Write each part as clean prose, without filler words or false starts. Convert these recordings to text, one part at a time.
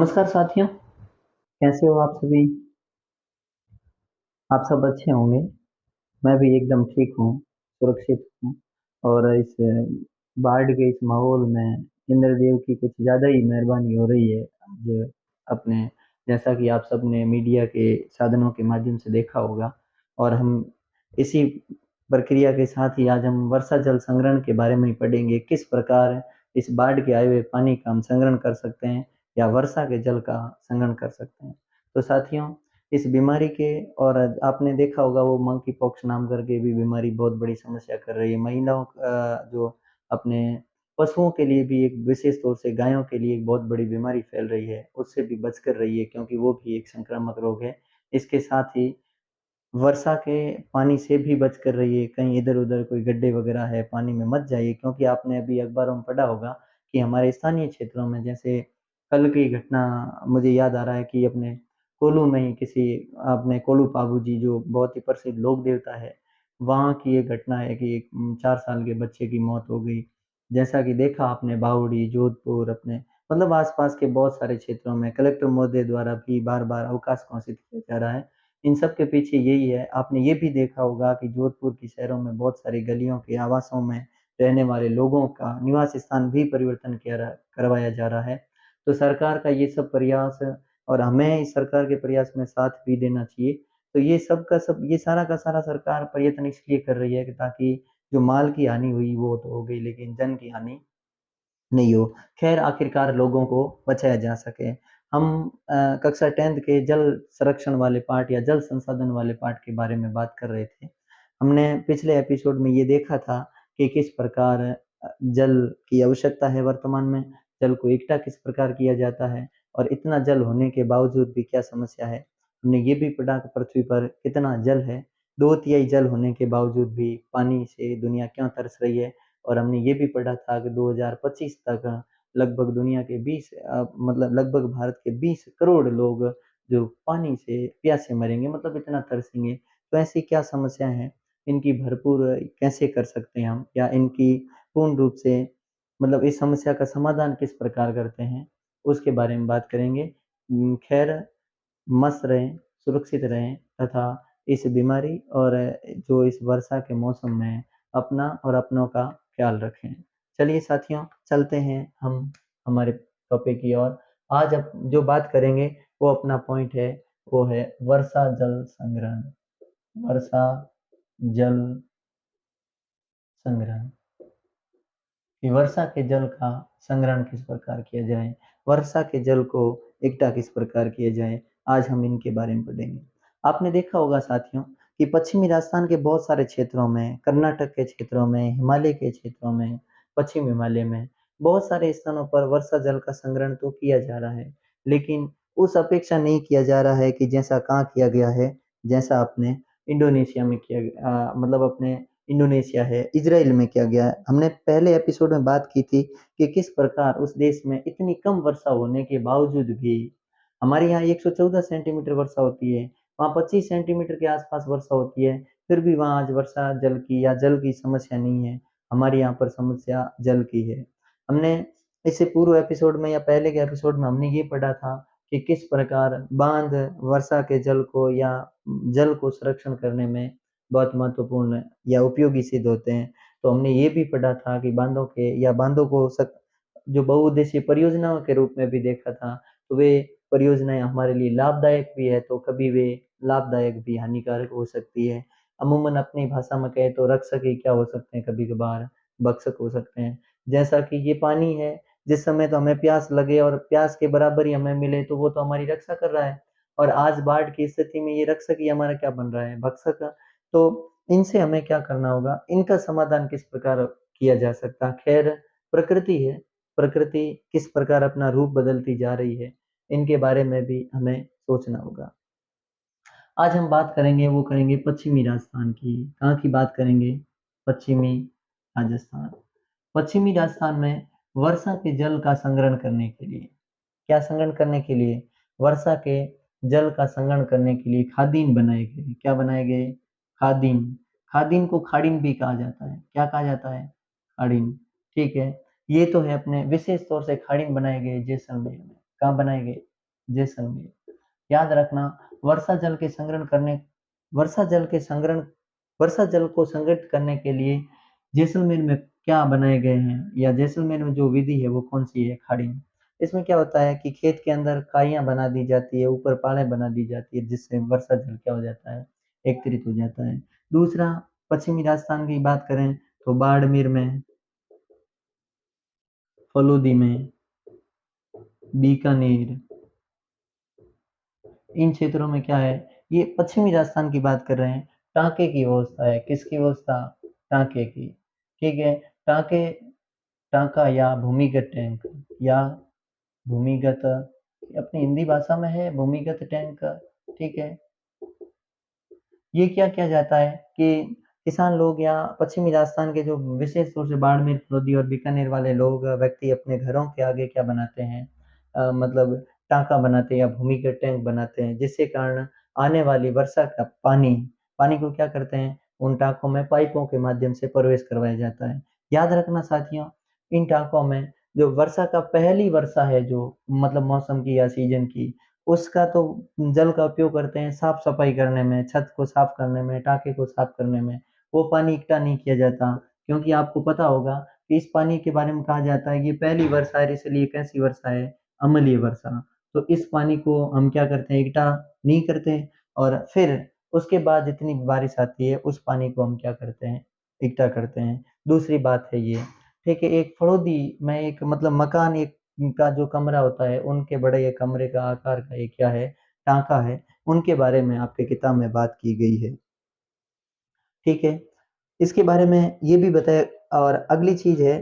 नमस्कार साथियों, कैसे हो आप सभी? आप सब अच्छे होंगे। मैं भी एकदम ठीक हूँ, सुरक्षित हूँ और इस बाढ़ के इस माहौल में इंद्रदेव की कुछ ज़्यादा ही मेहरबानी हो रही है। आज अपने जैसा कि आप सबने मीडिया के साधनों के माध्यम से देखा होगा और हम इसी प्रक्रिया के साथ ही आज हम वर्षा जल संग्रहण के बारे में ही पढ़ेंगे। किस प्रकार इस बाढ़ के आए हुए पानी का हम संग्रहण कर सकते हैं या वर्षा के जल का संग्रहण कर सकते हैं। तो साथियों, इस बीमारी के और आपने देखा होगा वो मंकी पॉक्स नाम करके भी बीमारी बहुत बड़ी समस्या कर रही है। महिलाओं जो अपने पशुओं के लिए भी एक विशेष तौर से गायों के लिए एक बहुत बड़ी बीमारी फैल रही है, उससे भी बच कर रहिए क्योंकि वो भी एक संक्रामक रोग है। इसके साथ ही वर्षा के पानी से भी बच कर रहिए, कहीं इधर-उधर कोई गड्ढे वगैरह है, पानी में मत जाइए क्योंकि आपने अभी अखबारों में पढ़ा होगा कि हमारे स्थानीय क्षेत्रों में जैसे कल की घटना मुझे याद आ रहा है कि अपने कोल्लू में ही किसी अपने कोल्लू पाबू जी जो बहुत ही प्रसिद्ध लोक देवता है, वहाँ की ये घटना है कि एक 4 साल के बच्चे की मौत हो गई। जैसा कि देखा आपने बावड़ी, जोधपुर अपने मतलब आस-पास के बहुत सारे क्षेत्रों में कलेक्टर महोदय द्वारा भी बार-बार अवकाश घोषित किया जा रहा है। इन सब के पीछे यही है, आपने ये भी देखा होगा कि जोधपुर की शहरों में बहुत सारी गलियों के आवासों में रहने वाले लोगों का निवास स्थान भी परिवर्तन किया रहा करवाया जा रहा है। तो सरकार का ये सब प्रयास और हमें इस सरकार के प्रयास में साथ भी देना चाहिए। तो ये सब का सब ये सारा का सारा सरकार प्रयत्न इसलिए कर रही है कि ताकि जो माल की हानि हुई वो तो हो गई लेकिन जन की हानि नहीं हो। ख़ैर आखिरकार लोगों को बचाया जा सके। हम कक्षा 10th के जल संरक्षण वाले पाठ या जल संसाधन वाले पाठ के बारे में बात कर रहे थे। हमने पिछले एपिसोड में ये देखा था कि किस प्रकार जल की आवश्यकता है वर्तमान में, जल को इकट्ठा किस प्रकार किया जाता है और इतना जल होने के बावजूद भी क्या समस्या है। हमने ये भी पढ़ा कि पृथ्वी पर कितना जल है, 2/3 जल होने के बावजूद भी पानी से दुनिया क्यों तरस रही है। और हमने ये भी पढ़ा था कि 2025 तक लगभग दुनिया के मतलब लगभग भारत के 20 करोड़ लोग जो पानी से प्यासे मरेंगे मतलब इतना तरसेंगे। तो ऐसी क्या समस्या है? इनकी भरपूर कैसे कर सकते हैं हम? या इनकी पूर्ण रूप से मतलब इस समस्या का समाधान किस प्रकार करते हैं? उसके बारे में बात करेंगे। खैर मस्त रहें, सुरक्षित रहें तथा इस बीमारी और जो इस वर्षा के मौसम में अपना और अपनों का ख्याल रखें। चलिए साथियों, चलते हैं हम हमारे टॉपिक की ओर। आज अब जो बात करेंगे वो अपना पॉइंट है, वो है वर्षा जल संग्रहण। वर्षा जल संग्रहण। कि वर्षा के जल का संग्रहण किस प्रकार किया जाए, वर्षा के जल को इकट्ठा किस प्रकार किया जाए, आज हम इनके बारे में पढ़ेंगे। आपने देखा होगा साथियों कि पश्चिमी राजस्थान के बहुत सारे क्षेत्रों में, कर्नाटक के क्षेत्रों में, हिमालय के क्षेत्रों में, पश्चिम हिमालय में बहुत सारे स्थानों पर वर्षा जल का संग्रहण तो किया जा रहा है, लेकिन उस अपेक्षा नहीं किया जा रहा है कि जैसा कहाँ किया गया है, जैसा अपने इंडोनेशिया में मतलब अपने इंडोनेशिया है, इज़राइल में किया गया है। हमने पहले एपिसोड में बात की थी कि किस प्रकार उस देश में इतनी कम वर्षा होने के बावजूद भी हमारे यहाँ 114 सेंटीमीटर वर्षा होती है, वहाँ 25 सेंटीमीटर के आसपास वर्षा होती है, फिर भी वहाँ आज वर्षा जल की या जल की समस्या नहीं है, हमारे यहाँ पर समस्या जल की है। हमने इससे पूर्व एपिसोड में या पहले के एपिसोड में हमने ये पढ़ा था कि किस प्रकार बाँध वर्षा के जल को या जल को संरक्षण करने में बहुत महत्वपूर्ण या उपयोगी सिद्ध होते हैं। तो हमने ये भी पढ़ा था कि बाँधों के या बाँधों को जो बहुउद्देशीय परियोजनाओं के रूप में भी देखा था, तो वे परियोजनाएँ हमारे लिए लाभदायक भी है, तो कभी वे लाभदायक भी हानिकारक हो सकती है। अमूमन अपनी भाषा में कहें तो रक्षक ही क्या हो सकते हैं कभी-कभार, भक्षक हो सकते हैं। जैसा कि ये पानी है, जिस समय तो हमें प्यास लगे और प्यास के बराबर ही हमें मिले, तो वो तो हमारी रक्षा कर रहा है और आज बाढ़ की स्थिति में ये रक्षक ही हमारा क्या बन रहा है, भक्षक। तो इनसे हमें क्या करना होगा? इनका समाधान किस प्रकार किया जा सकता है? ख़ैर प्रकृति है, प्रकृति किस प्रकार अपना रूप बदलती जा रही है, इनके बारे में भी हमें सोचना होगा। आज हम बात करेंगे वो करेंगे पश्चिमी राजस्थान की। कहाँ की बात करेंगे? पश्चिमी राजस्थान। पश्चिमी राजस्थान में वर्षा के जल का संग्रहण करने के लिए क्या संग्रहण करने के लिए? वर्षा के जल का संग्रहण करने के लिए खादीन बनाए गए। क्या बनाए गए? खादीन। खादीन को खाड़ीन भी कहा जाता है। क्या कहा जाता है? खाड़ीन। ठीक है। ये तो है अपने विशेष तौर से खाड़ीन बनाए गए जैसलमेर में। कहाँ बनाए गए? जैसलमेर। याद रखना, वर्षा जल के संग्रहण करने वर्षा जल के संग्रहण वर्षा जल को संग्रहित करने के लिए जैसलमेर में क्या बनाए गए हैं, या जैसलमेर में जो विधि है वो कौन सी है खाड़ी में। इसमें क्या होता है कि खेत के अंदर काइयां बना दी जाती है, ऊपर पाड़े बना दी जाती है, जिससे वर्षा जल क्या हो जाता है, एकत्रित हो जाता है। दूसरा, पश्चिमी राजस्थान की बात करें तो बाड़मेर में, फलोदी में, बीकानेर, इन क्षेत्रों में क्या है, ये पश्चिमी राजस्थान की बात कर रहे हैं। टांके की व्यवस्था है, किसकी व्यवस्था, टांके की। ठीक है, टांके, टांका या भूमिगत टैंक, या भूमिगत, अपनी हिंदी भाषा में है भूमिगत टैंक। ठीक है, ये क्या किया जाता है कि किसान लोग या पश्चिमी राजस्थान के जो विशेष तौर से बाड़मेर, फलोदी और बीकानेर वाले लोग व्यक्ति अपने घरों के आगे क्या बनाते हैं, मतलब टांका बनाते हैं या भूमिगत टैंक बनाते हैं, जिसके कारण आने वाली वर्षा का पानी पानी को क्या करते हैं, उन टांकों में पाइपों के माध्यम से प्रवेश करवाया जाता है। याद रखना साथियों, इन टांकों में जो वर्षा का पहली वर्षा है, जो मतलब मौसम की या सीजन की, उसका तो जल का उपयोग करते हैं साफ सफाई करने में, छत को साफ करने में, टाँके को साफ करने में। वो पानी इकट्ठा नहीं किया जाता, क्योंकि आपको पता होगा कि इस पानी के बारे में कहा जाता है कि ये पहली वर्षा है, इसलिए कैसी वर्षा है, अम्लीय वर्षा। तो इस पानी को हम क्या करते हैं, इकट्ठा नहीं करते, और फिर उसके बाद जितनी बारिश आती है उस पानी को हम क्या करते हैं, इकट्ठा करते हैं। दूसरी बात है ये, ठीक है, एक फरोदी में एक मतलब मकान एक का जो कमरा होता है, उनके बड़े ये कमरे का आकार का ये क्या है, टाँका है, उनके बारे में आपके किताब में बात की गई है। ठीक है, इसके बारे में ये भी बताया। और अगली चीज़ है,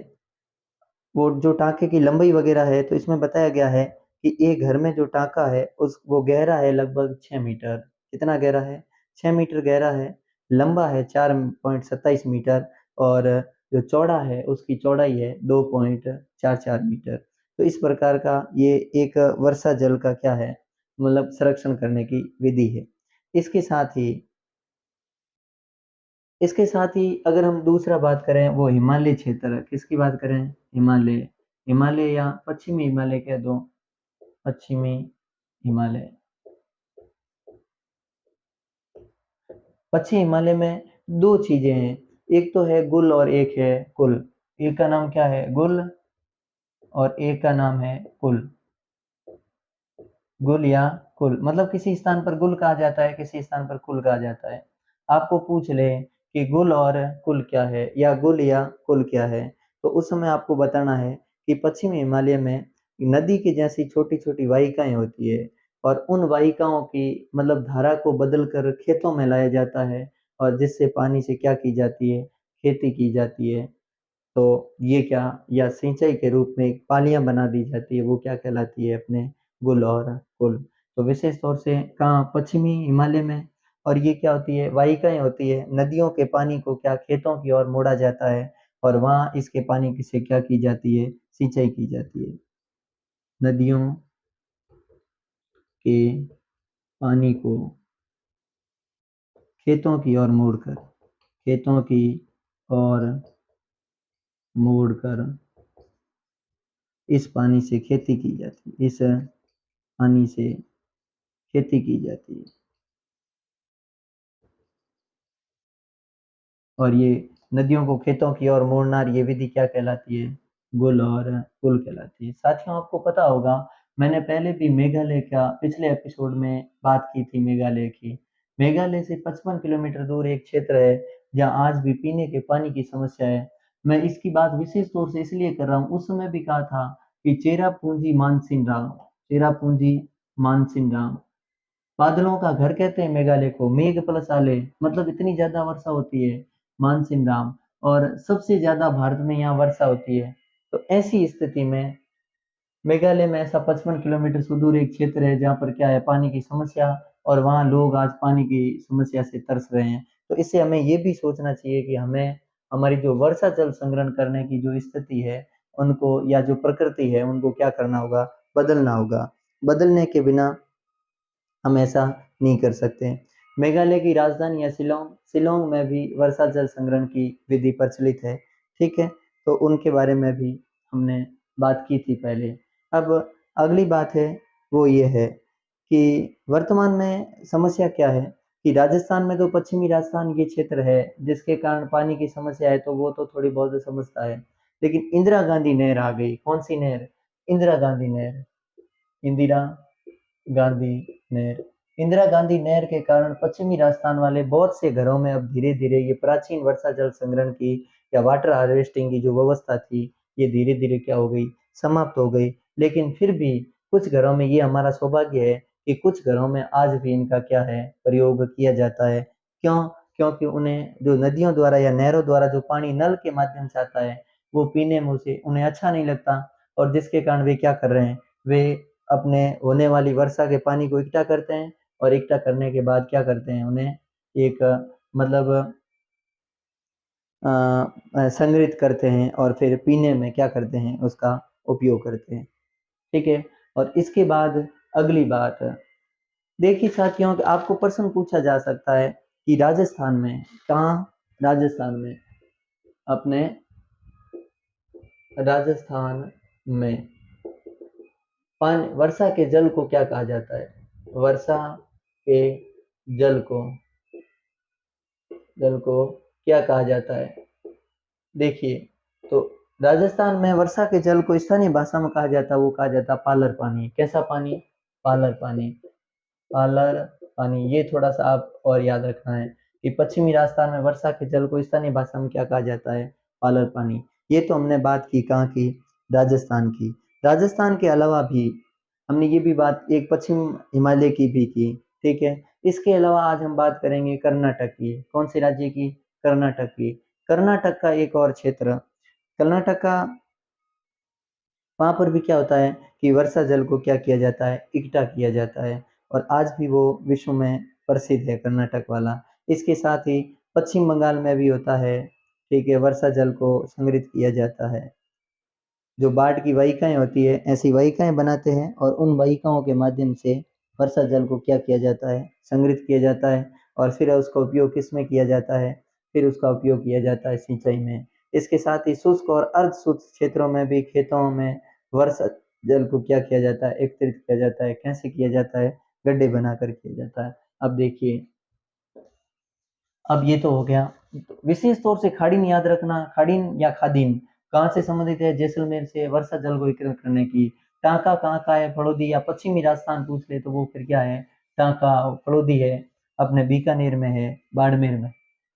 वो जो टाँके की लंबाई वगैरह है, तो इसमें बताया गया है कि एक घर में जो टाँका है उस वो गहरा है लगभग 6 मीटर। कितना गहरा है? 6 मीटर गहरा है। लंबा है 4.27 मीटर, और जो चौड़ा है उसकी चौड़ाई है 2.44 मीटर। तो इस प्रकार का ये एक वर्षा जल का क्या है, मतलब संरक्षण करने की विधि है। इसके साथ ही इसके साथ ही अगर हम दूसरा बात करें, वो हिमालय क्षेत्र, किसकी बात करें, हिमालय, हिमालय या पश्चिमी हिमालय कह दो, पश्चिमी हिमालय। पश्चिमी हिमालय में दो चीजें हैं, एक तो है गुल और एक है कुल। एक का नाम क्या है, गुल, और एक का नाम है कुल। गुल या कुल, मतलब किसी स्थान पर गुल कहा जाता है, किसी स्थान पर कुल कहा जाता है। आपको पूछ ले कि गुल और कुल क्या है, या गुल या कुल क्या है, तो उस समय आपको बताना है कि पश्चिमी हिमालय में नदी की जैसी छोटी छोटी वाहिकाएं होती है, और उन वाहिकाओं की मतलब धारा को बदल कर खेतों में लाया जाता है, और जिससे पानी से क्या की जाती है, खेती की जाती है। तो ये क्या, या सिंचाई के रूप में पालियां बना दी जाती है, वो क्या कहलाती है, अपने गुल और कुल। तो विशेष तौर से कहाँ, पश्चिमी हिमालय में। और ये क्या होती है, वाहिकाएं होती है, नदियों के पानी को क्या खेतों की ओर मोड़ा जाता है, और वहाँ इसके पानी की से क्या की जाती है, सिंचाई की जाती है। नदियों के पानी को खेतों की ओर मोड़कर, खेतों की ओर मोड़कर इस पानी से खेती की जाती है, इस पानी से खेती की जाती है। और ये नदियों को खेतों की ओर मोड़ना, ये विधि क्या कहलाती है, गुल और कुल कहलाती है। साथियों, आपको पता होगा, मैंने पहले भी मेघालय का पिछले एपिसोड में बात की थी, मेघालय की। मेघालय से 55 किलोमीटर दूर एक क्षेत्र है जहाँ आज भी पीने के पानी की समस्या है। मैं इसकी बात विशेष तौर से इसलिए कर रहा हूँ, उस समय भी कहा था कि चेरापूंजी मानसिन राम, चेरापूंजी मानसिन राम, बादलों का घर कहते हैं मेघालय को, मेघ प्लस आले, मतलब इतनी ज्यादा वर्षा होती है, मानसिन राम। और सबसे ज्यादा भारत में यहाँ वर्षा होती है। तो ऐसी स्थिति में मेघालय में ऐसा 55 किलोमीटर सुदूर एक क्षेत्र है जहाँ पर क्या है, पानी की समस्या, और वहाँ लोग आज पानी की समस्या से तरस रहे हैं। तो इससे हमें ये भी सोचना चाहिए कि हमें हमारी जो वर्षा जल संग्रहण करने की जो स्थिति है उनको, या जो प्रकृति है उनको क्या करना होगा, बदलना होगा। बदलने के बिना हम ऐसा नहीं कर सकते। मेघालय की राजधानी है शिलोंग, शिलोंग में भी वर्षा जल संग्रहण की विधि प्रचलित है। ठीक है, तो उनके बारे में भी हमने बात की थी पहले। अब अगली बात है, वो ये है कि वर्तमान में समस्या क्या है कि राजस्थान में तो पश्चिमी राजस्थान ये क्षेत्र है जिसके कारण पानी की समस्या है, तो वो तो थोड़ी बहुत समझता है। लेकिन इंदिरा गांधी नहर आ गई। कौन सी नहर? इंदिरा गांधी नहर। इंदिरा गांधी नहर। इंदिरा गांधी नहर के कारण पश्चिमी राजस्थान वाले बहुत से घरों में अब धीरे धीरे ये प्राचीन वर्षा जल संग्रहण की या वाटर हार्वेस्टिंग की जो व्यवस्था थी, ये धीरे धीरे क्या हो गई, समाप्त हो गई। लेकिन फिर भी कुछ घरों में, ये हमारा सौभाग्य है कि कुछ घरों में आज भी इनका क्या है, प्रयोग किया जाता है। क्यों? क्योंकि उन्हें जो नदियों द्वारा या नहरों द्वारा जो पानी नल के माध्यम से आता है, वो पीने में उसे उन्हें अच्छा नहीं लगता, और जिसके कारण वे क्या कर रहे हैं, वे अपने होने वाली वर्षा के पानी को इकट्ठा करते हैं, और इकट्ठा करने के बाद क्या करते हैं, उन्हें एक मतलब संग्रहित करते हैं, और फिर पीने में क्या करते हैं, उसका उपयोग करते हैं। ठीक है। और इसके बाद अगली बात, देखिए साथियों, आपको प्रश्न पूछा जा सकता है कि राजस्थान में कहाँ, राजस्थान में, अपने राजस्थान में पानी, वर्षा के जल को क्या कहा जाता है? वर्षा के जल को, जल को क्या कहा जाता है? देखिए, तो राजस्थान में वर्षा के जल को स्थानीय भाषा में कहा जाता है, वो कहा जाता है पालर पानी। कैसा पानी? पालर पानी। पालर पानी, ये थोड़ा सा आप और याद रखना है कि पश्चिमी राजस्थान में वर्षा के जल को स्थानीय भाषा में क्या कहा जाता है? पालर पानी। ये तो हमने बात की कहाँ की? राजस्थान की। राजस्थान के अलावा भी हमने ये भी बात एक पश्चिम हिमालय की भी की। ठीक है। इसके अलावा आज हम बात करेंगे कर्नाटक की। कौन से राज्य की? कर्नाटक की। कर्नाटक का एक और क्षेत्र, कर्नाटक का, वहां पर भी क्या होता है कि वर्षा जल को क्या किया जाता है, इकट्ठा किया जाता है, और आज भी वो विश्व में प्रसिद्ध है कर्नाटक वाला। इसके साथ ही पश्चिम बंगाल में भी होता है। ठीक है, वर्षा जल को संग्रहित किया जाता है। जो बाढ़ की वाहिकाएं होती है, ऐसी वाहिकाएं बनाते हैं, और उन वाहिकाओं के माध्यम से वर्षा जल को क्या किया जाता है, संग्रहित किया जाता है, और फिर उसका उपयोग किस में किया जाता है? फिर उसका उपयोग किया जाता है सिंचाई में। इसके साथ ही शुष्क और अर्ध शुष्क क्षेत्रों में भी खेतों में वर्षा जल को क्या किया जाता है, एकत्रित किया जाता है। कैसे किया जाता है? गड्ढे बनाकर किया जाता है। अब देखिए, अब ये तो हो गया। विशेष तौर से खाड़ीन याद रखना, खाड़ीन या खादीन कहाँ से संबंधित है? जैसलमेर से वर्षा जल को एकत्रित करने की। टांका कहाँ का है? फड़ौदी या पश्चिमी राजस्थान पूछ ले तो वो फिर क्या है? टांका फड़ौदी है, अपने बीकानेर में है, बाड़मेर में।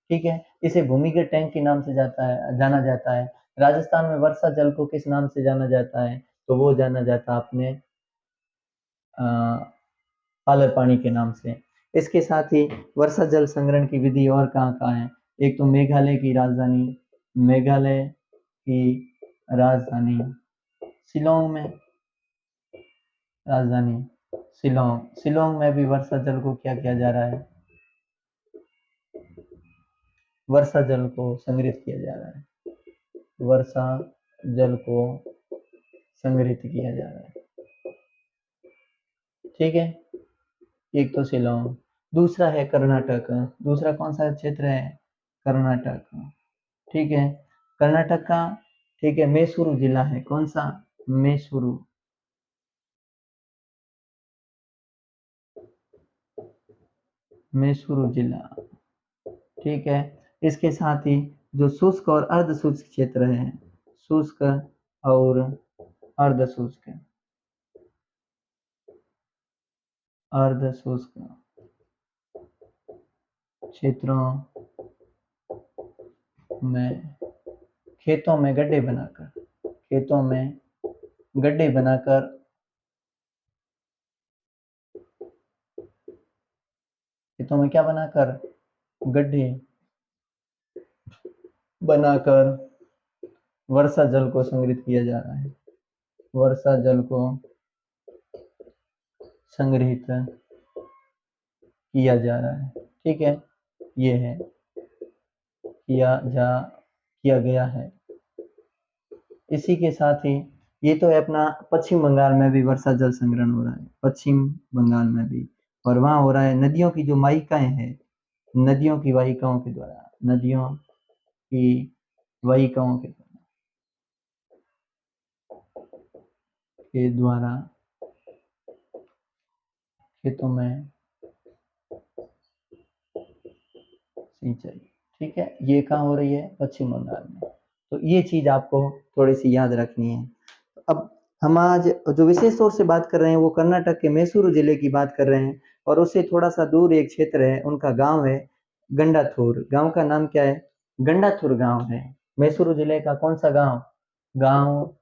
ठीक है। इसे भूमिगत टैंक के नाम से जाना जाता है। राजस्थान में वर्षा जल को किस नाम से जाना जाता है? तो वो जाना जाता है अपने पालर पानी के नाम से। इसके साथ ही वर्षा जल संग्रहण की विधि और कहाँ कहाँ है? एक तो मेघालय की राजधानी, मेघालय की राजधानी शिलोंग में, राजधानी शिलोंग, शिलोंग में भी वर्षा जल को क्या किया जा रहा है? वर्षा जल को संग्रहित किया जा रहा है। वर्षा जल को संग्रहित किया जा रहा है। ठीक है। एक तो शिलोंग, दूसरा है कर्नाटक। दूसरा कौन सा क्षेत्र है? कर्नाटक। ठीक है। कर्नाटक का, ठीक है, मैसूरू जिला है। कौन सा? मैसूरू। मैसूरू जिला। ठीक है। इसके साथ ही जो शुष्क और अर्ध शुष्क क्षेत्र है, शुष्क और अर्ध शुष्क, अर्ध शुष्क क्षेत्रों में खेतों में गड्ढे बनाकर, खेतों में गड्ढे बनाकर, खेतों में क्या बनाकर? गड्ढे बनाकर वर्षा जल को संग्रहित किया जा रहा है। वर्षा जल को संग्रहित किया जा रहा है। ठीक है। ये है, किया गया है। इसी के साथ ही ये तो है अपना पश्चिम बंगाल में भी वर्षा जल संग्रहण हो रहा है, पश्चिम बंगाल में भी। और वहाँ हो रहा है नदियों की जो वाहिकाएं हैं, नदियों की वाहिकाओं के द्वारा, नदियों की वाहिकाओं के द्वारा खेतों में सिंचाई, ठीक है, ये कहाँ हो रही है? पश्चिम बंगाल में। तो ये चीज आपको थोड़ी सी याद रखनी है। अब हम आज जो विशेष तौर से बात कर रहे हैं वो कर्नाटक के मैसूरू जिले की बात कर रहे हैं, और उससे थोड़ा सा दूर एक क्षेत्र है, उनका गांव है गंडाथूर। गांव का नाम क्या है? गंडाथूर गांव है। मैसूरू जिले का कौन सा गांव? गांव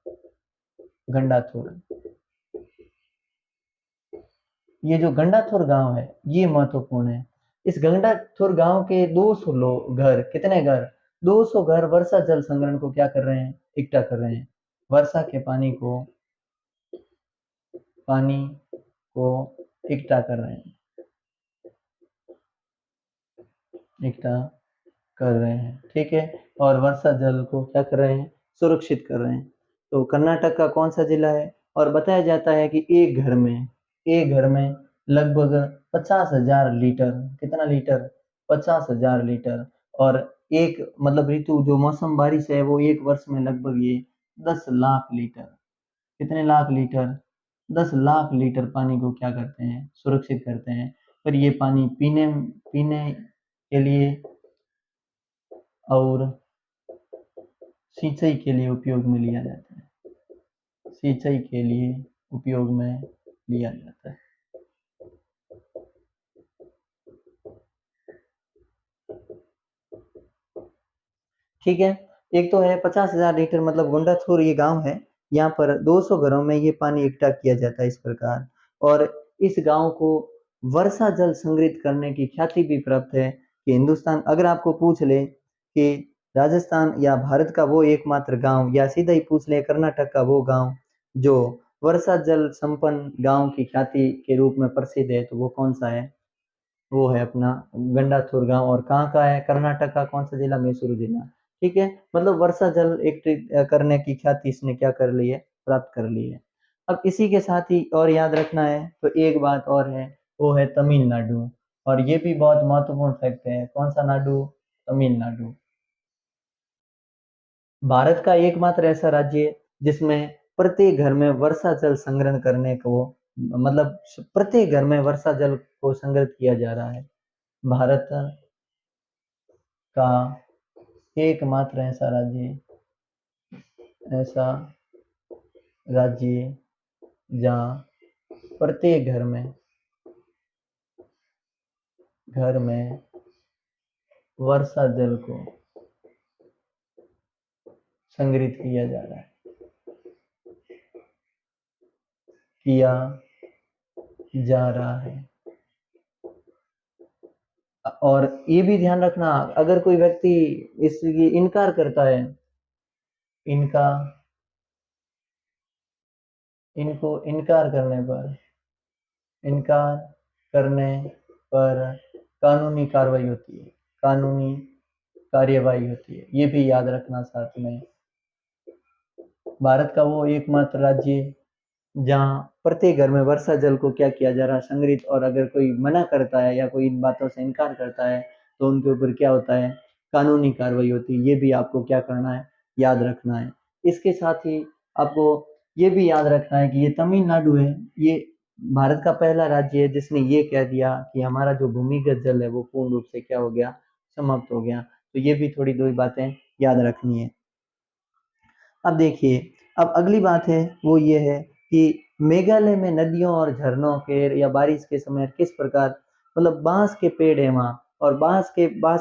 गंडाथूर। ये जो गंडाथुर गांव है ये महत्वपूर्ण है। इस गंडाथुर गांव के 200 लोग घर, कितने घर? 200 घर वर्षा जल संग्रहण को क्या कर रहे हैं? इकट्ठा कर रहे हैं। वर्षा के पानी को इकट्ठा कर रहे हैं, इकट्ठा कर रहे हैं, ठीक है। और वर्षा जल को क्या कर रहे हैं? सुरक्षित कर रहे हैं। तो कर्नाटक का कौन सा जिला है? और बताया जाता है कि एक घर में लगभग 50,000 लीटर, कितना लीटर? 50,000 लीटर। और एक मतलब ऋतु जो मौसम बारिश है वो एक वर्ष में लगभग ये 10 लाख लीटर, कितने लाख लीटर? 10 लाख लीटर पानी को क्या करते हैं? सुरक्षित करते हैं। फिर ये पानी पीने पीने के लिए और सिंचाई के लिए उपयोग में लिया जाता है, सिंचाई के लिए उपयोग में लिया जाता है। ठीक है। एक तो है 50,000 लीटर, मतलब गुंडाथूर ये गांव है, यहाँ पर 200 घरों में ये पानी इकट्ठा किया जाता है इस प्रकार। और इस गांव को वर्षा जल संग्रहित करने की ख्याति भी प्राप्त है कि हिंदुस्तान अगर आपको पूछ ले कि राजस्थान या भारत का वो एकमात्र गांव, या सीधा ही पूछ ले कर्नाटक का वो गांव जो वर्षा जल संपन्न गांव की ख्याति के रूप में प्रसिद्ध है, तो वो कौन सा है? वो है अपना गंडाथुर गांव। और कहाँ का है? कर्नाटक का कौन सा जिला? मैसूरू जिला। ठीक है, मतलब वर्षा जल एकत्रित करने की ख्याति इसने क्या कर ली है? प्राप्त कर ली है। अब इसी के साथ ही और याद रखना है तो एक बात और है, वो है तमिलनाडु। और ये भी बहुत महत्वपूर्ण फैक्ट है। कौन सा नाडु? तमिलनाडु। भारत का एकमात्र ऐसा राज्य है जिसमें प्रत्येक घर में वर्षा जल संग्रहण करने को, मतलब प्रत्येक घर में वर्षा जल को संग्रहित किया जा रहा है। भारत का एकमात्र ऐसा राज्य जहाँ प्रत्येक घर में वर्षा जल को संग्रहित किया जा रहा है। और ये भी ध्यान रखना, अगर कोई व्यक्ति इसकी इनकार करता है, इनका इनको इनकार करने पर कानूनी कार्रवाई होती है, कानूनी कार्यवाही होती है। ये भी याद रखना साथ में। भारत का वो एकमात्र राज्य जहाँ प्रत्येक घर में वर्षा जल को क्या किया जा रहा है? संग्रहित। और अगर कोई मना करता है या कोई इन बातों से इनकार करता है तो उनके ऊपर क्या होता है? कानूनी कार्रवाई होती है। ये भी आपको क्या करना है? याद रखना है। इसके साथ ही आपको ये भी याद रखना है कि ये तमिलनाडु है, ये भारत का पहला राज्य है जिसने ये कह दिया कि हमारा जो भूमिगत जल है वो पूर्ण रूप से क्या हो गया? समाप्त हो गया। तो ये भी थोड़ी दो बातें याद रखनी है। अब देखिए, अब अगली बात है वो ये है कि मेघालय में नदियों और झरनों के या बारिश के समय किस प्रकार, मतलब बांस के पेड़ है वहाँ, और बांस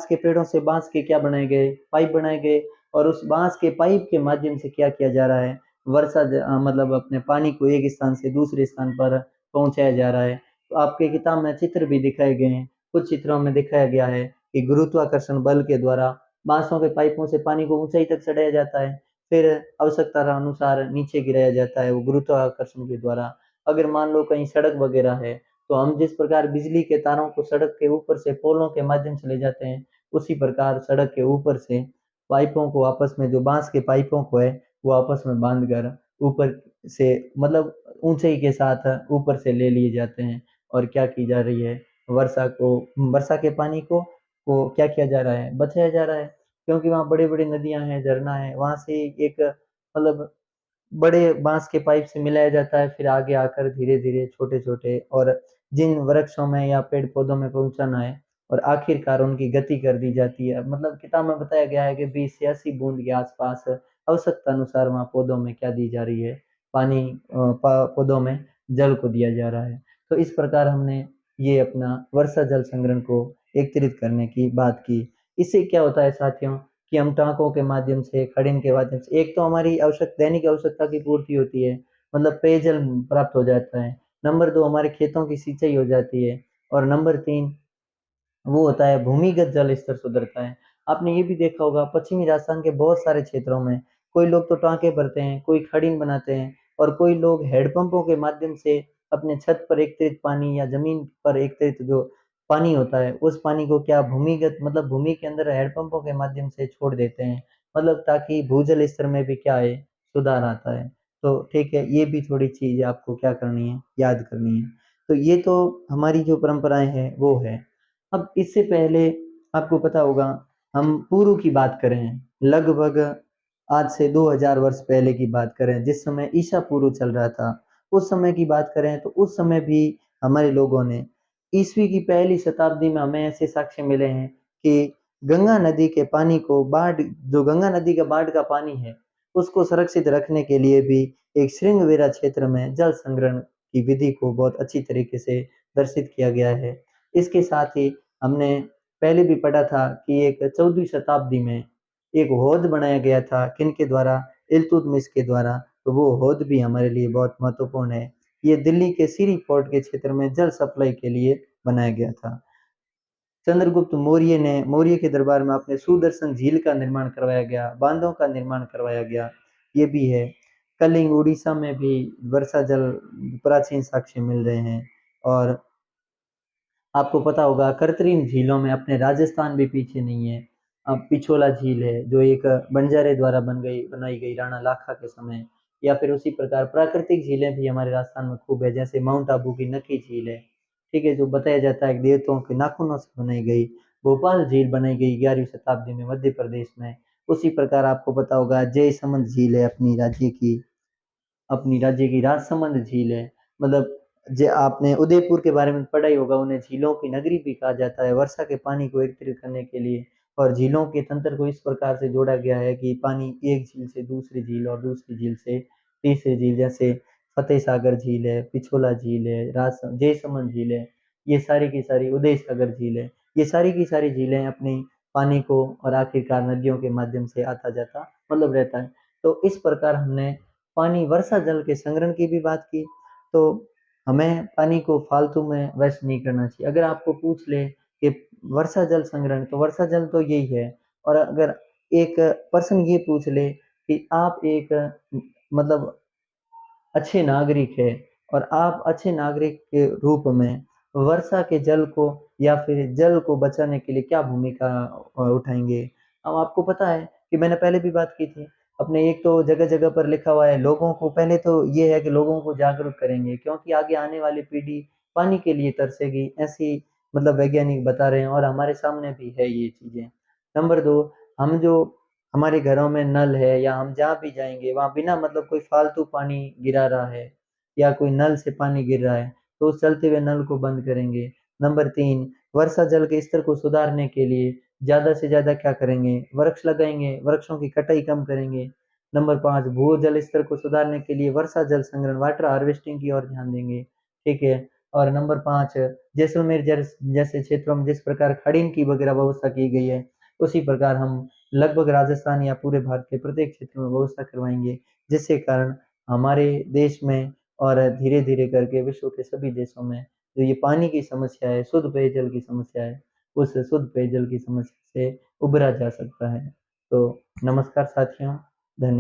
के पेड़ों से बांस के क्या बनाए गए? पाइप बनाए गए। और उस बांस के पाइप के माध्यम से क्या किया जा रहा है? मतलब अपने पानी को एक स्थान से दूसरे स्थान पर पहुंचाया जा रहा है। तो आपके किताब में चित्र भी दिखाए गए हैं। कुछ चित्रों में दिखाया गया है कि गुरुत्वाकर्षण बल के द्वारा बांसों के पाइपों से पानी को ऊंचाई तक चढ़ाया जाता है, फिर आवश्यकता अनुसार नीचे गिराया जाता है वो गुरुत्वाकर्षण के द्वारा। अगर मान लो कहीं सड़क वगैरह है तो हम जिस प्रकार बिजली के तारों को सड़क के ऊपर से पोलों के माध्यम से ले जाते हैं, उसी प्रकार सड़क के ऊपर से पाइपों को आपस में, जो बांस के पाइपों को है वो आपस में बांध कर ऊपर से, मतलब ऊंचाई के साथ ऊपर से ले लिए जाते हैं। और क्या की जा रही है? वर्षा के पानी को क्या किया जा रहा है? बचाया जा रहा है। क्योंकि वहाँ बड़ी बड़ी नदियां हैं, झरना है, वहां से एक मतलब बड़े बांस के पाइप से मिलाया जाता है, फिर आगे आकर धीरे धीरे छोटे छोटे और जिन वृक्षों में या पेड़ पौधों में पहुंचाना है, और आखिरकार उनकी गति कर दी जाती है। मतलब किताब में बताया गया है कि 20 से 80 बूंद के आसपास आवश्यकता अनुसार वहाँ पौधों में क्या दी जा रही है, पानी पौधों में जल को दिया जा रहा है। तो इस प्रकार हमने ये अपना वर्षा जल संग्रहण को एकत्रित करने की बात की। इससे क्या होता है साथियों कि हम टाँकों के माध्यम से, खड़िन के माध्यम से, एक तो हमारी दैनिक आवश्यकता की पूर्ति होती है, मतलब पेयजल प्राप्त हो जाता है। नंबर 2 हमारे खेतों की सिंचाई हो जाती है, और नंबर 3 वो होता है भूमिगत जल स्तर सुधरता है। आपने ये भी देखा होगा पश्चिमी राजस्थान के बहुत सारे क्षेत्रों में कोई लोग तो टाँके भरते हैं, कोई खड़ीन बनाते हैं, और कोई लोग हैंडपंपों के माध्यम से अपने छत पर एकत्रित पानी या जमीन पर एकत्रित जो पानी होता है, उस पानी को क्या भूमिगत, मतलब भूमि के अंदर हैंडपंपों के माध्यम से छोड़ देते हैं, मतलब ताकि भूजल स्तर में भी क्या है, सुधार आता है। तो ठीक है, ये भी थोड़ी चीज़ आपको क्या करनी है, याद करनी है। तो ये तो हमारी जो परंपराएं हैं वो है। अब इससे पहले आपको पता होगा, हम पूर्व की बात करें, लगभग आज से 2000 वर्ष पहले की बात करें, जिस समय ईसा पूर्व चल रहा था, उस समय की बात करें तो उस समय भी हमारे लोगों ने, ईस्वी की पहली शताब्दी में हमें ऐसे साक्ष्य मिले हैं कि गंगा नदी के पानी को बाढ़, जो गंगा नदी का बाढ़ का पानी है, उसको सुरक्षित रखने के लिए भी एक श्रृंगबेरा क्षेत्र में जल संग्रहण की विधि को बहुत अच्छी तरीके से दर्शित किया गया है। इसके साथ ही हमने पहले भी पढ़ा था कि एक 14वीं शताब्दी में एक हौद बनाया गया था, किनके द्वारा, इल्तुतमिश के द्वारा। तो वो हौद भी हमारे लिए बहुत महत्वपूर्ण है। ये दिल्ली के सीरी फोर्ट के क्षेत्र में जल सप्लाई के लिए बनाया गया था। चंद्रगुप्त मौर्य ने, मौर्य के दरबार में अपने सुदर्शन झील का निर्माण करवाया गया, बांधों का निर्माण करवाया गया, ये भी है। कलिंग उड़ीसा में भी वर्षा जल प्राचीन साक्ष्य मिल रहे हैं। और आपको पता होगा कृत्रिम झीलों में अपने राजस्थान भी पीछे नहीं है। अब पिछोला झील है जो एक बंजारे द्वारा बनाई गई राणा लाखा के समय, या फिर उसी प्रकार प्राकृतिक झीलें भी हमारे राजस्थान में खूब है, जैसे माउंट आबू की नक्की झील है, ठीक है, जो बताया जाता है कि देवताओं के नाखूनों से बनाई गई। भोपाल झील बनाई गई 11वीं शताब्दी में मध्य प्रदेश में। उसी प्रकार आपको पता होगा जयसमंद झील है अपनी राज्य की राजसमंद झील है। मतलब जे आपने उदयपुर के बारे में पढ़ा ही होगा, उन्हें झीलों की नगरी भी कहा जाता है, वर्षा के पानी को एकत्रित करने के लिए। और झीलों के तंत्र को इस प्रकार से जोड़ा गया है कि पानी एक झील से दूसरी झील और दूसरी झील से तीसरी झील, जैसे फतेह सागर झील है, पिछोला झील है, जयसमंद झील है, ये सारी की सारी उदय सागर झील है, ये सारी की सारी झीलें अपनी पानी को और आखिरकार नदियों के माध्यम से आता जाता मतलब रहता है। तो इस प्रकार हमने पानी वर्षा जल के संग्रहण की भी बात की। तो हमें पानी को फालतू में वेस्ट नहीं करना चाहिए। अगर आपको पूछ ले कि वर्षा जल संग्रहण, तो वर्षा जल तो यही है। और अगर एक पर्सन ये पूछ ले कि आप एक मतलब अच्छे नागरिक है, और आप अच्छे नागरिक के रूप में वर्षा के जल को या फिर जल को बचाने के लिए क्या भूमिका उठाएंगे। अब आपको पता है कि मैंने पहले भी बात की थी अपने, एक तो जगह जगह पर लिखा हुआ है, लोगों को पहले तो ये है कि लोगों को जागरूक करेंगे, क्योंकि आगे आने वाली पीढ़ी पानी के लिए तरसेगी, ऐसी मतलब वैज्ञानिक बता रहे हैं, और हमारे सामने भी है ये चीजें। नंबर 2, हम जो हमारे घरों में नल है या हम जहाँ भी जाएंगे वहाँ बिना मतलब कोई फालतू पानी गिरा रहा है या कोई नल से पानी गिर रहा है, तो उस चलते हुए नल को बंद करेंगे। नंबर 3, वर्षा जल के स्तर को सुधारने के लिए ज्यादा से ज्यादा क्या करेंगे, वृक्ष लगाएंगे, वृक्षों की कटाई कम करेंगे। नंबर 5, भू जल स्तर को सुधारने के लिए वर्षा जल संग्रहण, वाटर हार्वेस्टिंग की ओर ध्यान देंगे, ठीक है। और नंबर 5, जैसलमेर जैसे क्षेत्रों में जिस प्रकार खड़ीन की वगैरह व्यवस्था की गई है, उसी प्रकार हम लगभग राजस्थान या पूरे भारत के प्रत्येक क्षेत्र में व्यवस्था करवाएंगे, जिससे कारण हमारे देश में और धीरे धीरे करके विश्व के सभी देशों में जो ये पानी की समस्या है, शुद्ध पेयजल की समस्या है, उस शुद्ध पेयजल की समस्या से उबरा जा सकता है। तो नमस्कार साथियों, धन्यवाद।